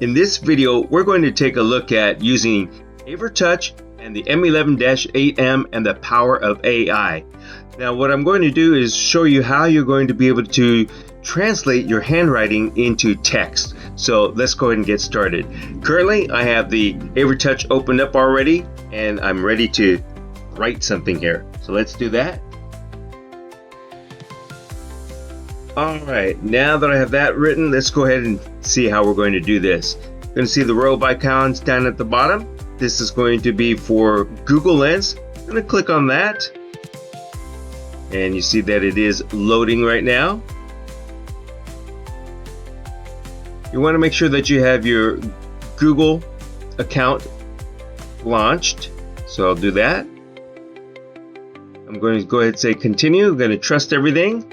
In this video, we're going to take a look at using AVerTouch and the M11-8M and the power of AI. Now, what I'm going to do is show you how you're going to be able to translate your handwriting into text. So let's go ahead and get started. Currently, I have the AVerTouch opened up already, and I'm ready to write something here. So let's do that. Alright, now that I have that written, let's go ahead and see how we're going to do this. You're going to see the row of icons down at the bottom. This is going to be for Google Lens. I'm going to click on that. And you see that it is loading right now. You want to make sure that you have your Google account launched. So I'll do that. I'm going to go ahead and say continue. I'm going to trust everything.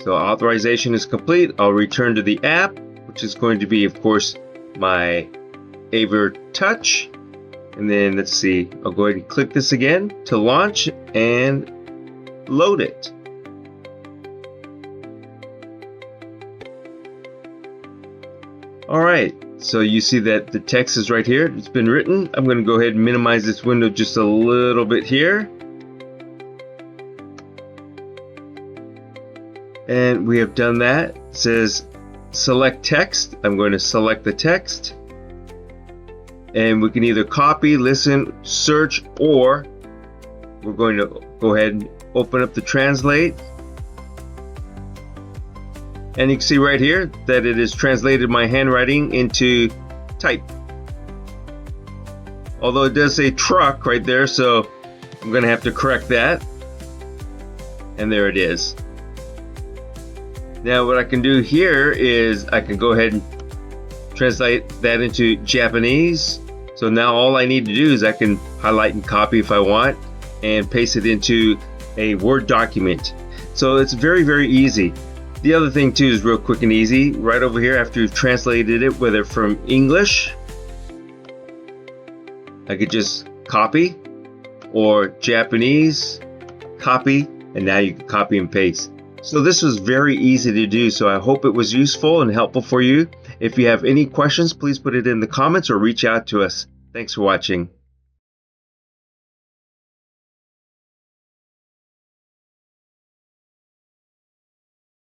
So authorization is complete. I'll return to the app, which is going to be, of course, my AVerTouch. And then let's see, I'll go ahead and click this again to launch and load it. All right, so you see that the text is right here. It's been written. I'm going to go ahead and minimize this window just a little bit here. And we have done that. It says select text. I'm going to select the text. And we can either copy, listen, search, or we're going to go ahead and open up the translate. And you can see right here that it has translated my handwriting into type. Although it does say truck right there, so I'm going to have to correct that. And there it is. Now what I can do here is I can go ahead and translate that into Japanese. So now all I need to do is I can highlight and copy if I want and paste it into a Word document. So it's very, very easy. The other thing too is real quick and easy. Right over here after you've translated it, whether from English, I could just copy, or Japanese, copy, and now you can copy and paste. So this was very easy to do, so I hope it was useful and helpful for you. If you have any questions, please put it in the comments or reach out to us. Thanks for watching.